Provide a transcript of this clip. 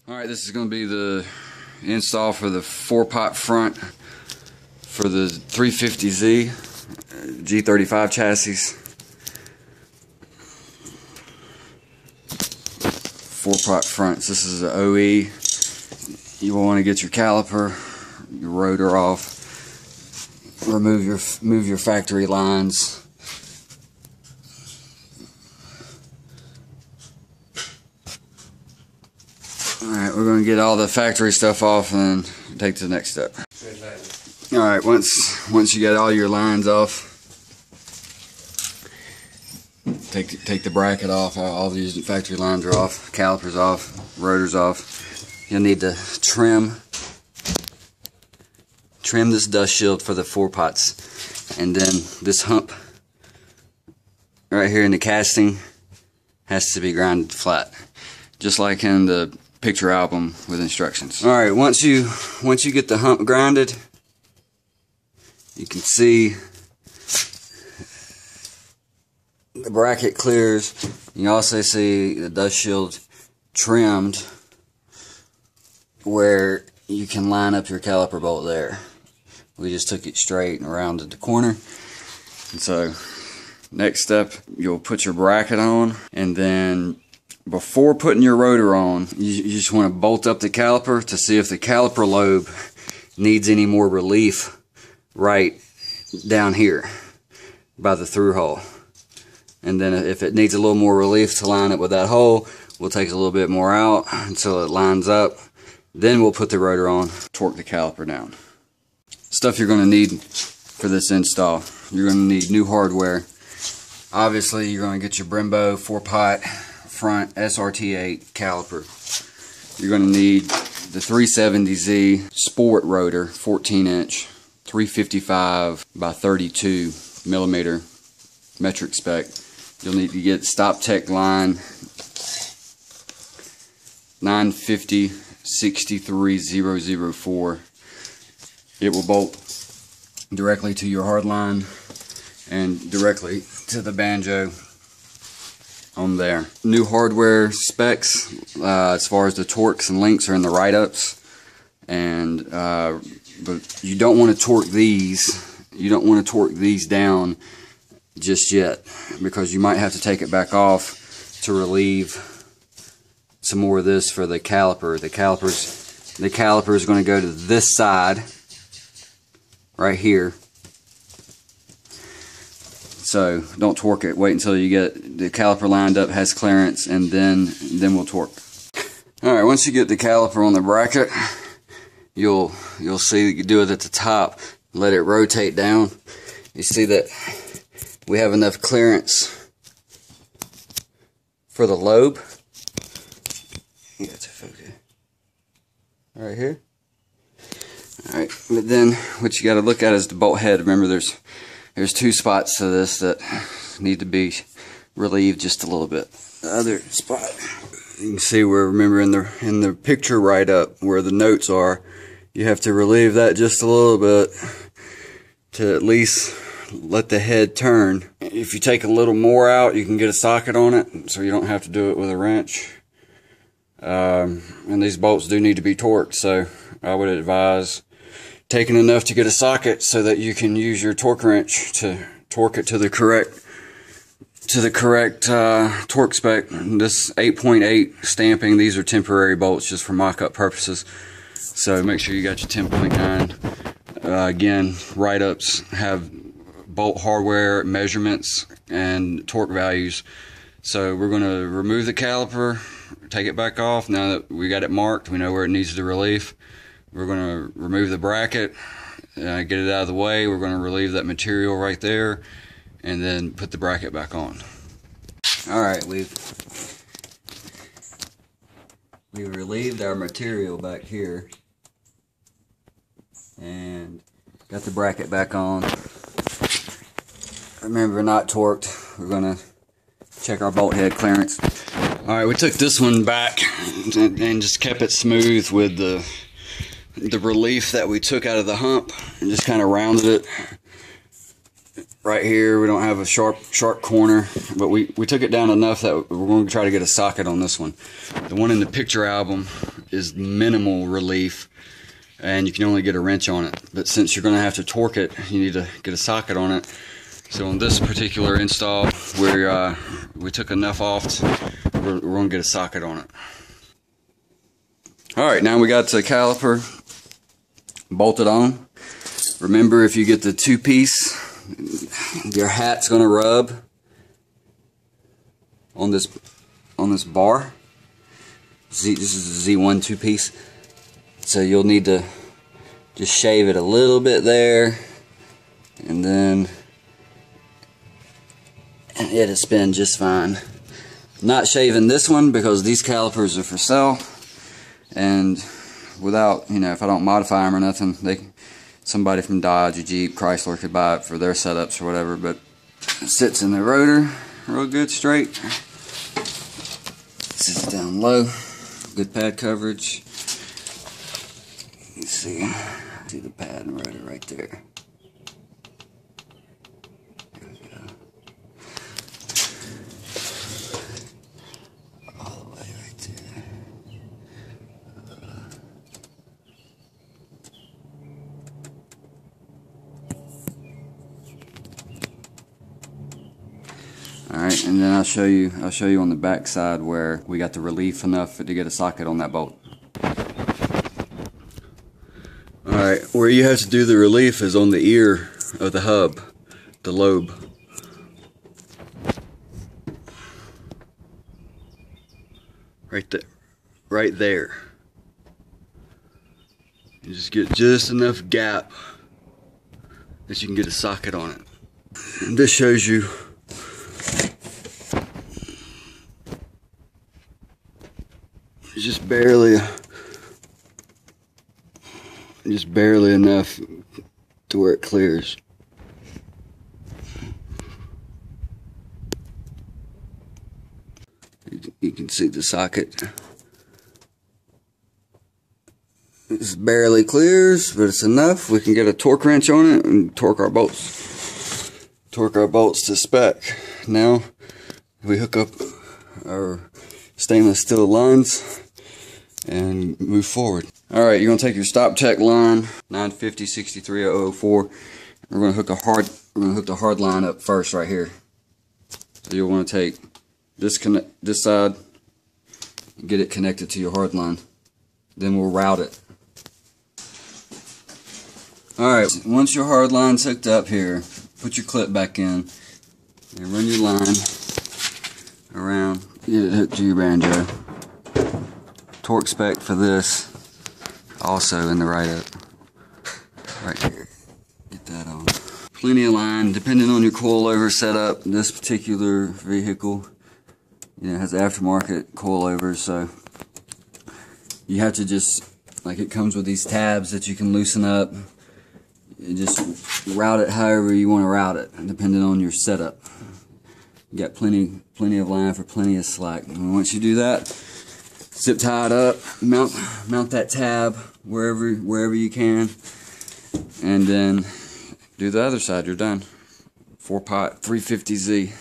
Alright, this is going to be the install for the 4-pot front for the 350Z G35 chassis. 4-pot fronts. This is an OE. You will want to get your caliper, your rotor off, move your factory lines. Alright, we're going to get all the factory stuff off and then take to the next step. Alright, once you get all your lines off, take the bracket off. All these factory lines are off, calipers off, rotors off. You'll need to trim this dust shield for the 4-pots, and then this hump right here in the casting has to be grounded flat, just like in the picture album with instructions. Alright, once you get the hump grounded, you can see the bracket clears. You also see the dust shield trimmed where you can line up your caliper bolt there. We just took it straight and rounded the corner. And so next step, you'll put your bracket on, and then before putting your rotor on, you just want to bolt up the caliper to see if the caliper lobe needs any more relief right down here by the through hole. And then if it needs a little more relief to line up with that hole, we'll take a little bit more out until it lines up. Then we'll put the rotor on, torque the caliper down. Stuff you're going to need for this install. You're going to need new hardware. Obviously, you're going to get your Brembo 4-pot Front SRT8 caliper. You're going to need the 350Z Sport rotor, 14-inch, 355 by 32 millimeter metric spec. You'll need to get Stop Tech line 950 63004. It will bolt directly to your hard line and directly to the banjo on there. New hardware specs as far as the torques and links are in the write-ups, and but you don't want to torque these. You don't want to torque these down just yet, because you might have to take it back off to relieve some more of this for the caliper. The caliper is going to go to this side right here. So don't torque it. Wait until you get the caliper lined up, has clearance, and then we'll torque. Alright, once you get the caliper on the bracket, you'll see you do it at the top. Let it rotate down. You see that we have enough clearance for the lobe. Yeah, it's okay. Right here. Alright, but then what you got to look at is the bolt head. Remember, there's two spots to this that need to be relieved just a little bit. The other spot, you can see where, remember in the picture write-up where the notes are, you have to relieve that just a little bit to at least let the head turn. If you take a little more out, you can get a socket on it, so you don't have to do it with a wrench. And these bolts do need to be torqued, so I would advise taking enough to get a socket so that you can use your torque wrench to torque it to the correct torque spec. This 8.8 stamping, these are temporary bolts just for mock-up purposes, so make sure you got your 10.9. Again, write-ups have bolt hardware measurements and torque values. So we're going to remove the caliper, take it back off. Now that we got it marked, we know where it needs the relief. We're going to remove the bracket, get it out of the way. We're going to relieve that material right there, and then put the bracket back on. Alright, we've relieved our material back here and got the bracket back on. Remember, not torqued. We're going to check our bolt head clearance. Alright, we took this one back and just kept it smooth with the relief that we took out of the hump, and just kind of rounded it right here. We don't have a sharp corner, but we took it down enough that we're going to try to get a socket on this one. The one in the picture album is minimal relief, and you can only get a wrench on it. But since you're going to have to torque it, you need to get a socket on it. So on this particular install, we took enough off, we're going to get a socket on it. Alright, now we got the caliper bolted on. Remember, if you get the two-piece, your hat's going to rub on this bar. This is a Z1 two-piece, so you'll need to just shave it a little bit there, and then it'll spin just fine. Not shaving this one because these calipers are for sale, and without, you know, if I don't modify them or nothing, somebody from Dodge or Jeep, Chrysler could buy it for their setups or whatever. But it sits in the rotor real good, straight. Sits down low, good pad coverage. You see the pad and rotor right there. There we go. All the way right there. Alright, and then I'll show you on the back side where we got the relief enough to get a socket on that bolt. Alright, where you have to do the relief is on the ear of the hub, the lobe. Right there. You just get just enough gap that you can get a socket on it. And this shows you just barely enough to where it clears. You can see the socket. This barely clears, but it's enough. We can get a torque wrench on it and torque our bolts to spec. Now we hook up our stainless steel lines and move forward. Alright, you're going to take your stop check line 950-63004. We're going to hook the hard line up first right here. So you'll want to take this side and get it connected to your hard line. Then we'll route it. Alright, once your hard line's hooked up here, put your clip back in and run your line around. Get it hooked to your banjo. Torque spec for this also in the write-up. Right here. Get that on. Plenty of line, depending on your coilover setup. This particular vehicle, you know, has aftermarket coilovers, so you have to just, like, it comes with these tabs that you can loosen up. You just route it however you want to route it, depending on your setup. You got plenty of line for plenty of slack. And once you do that, zip tie it up, mount that tab wherever you can, and then do the other side. You're done. 4-pot 350Z.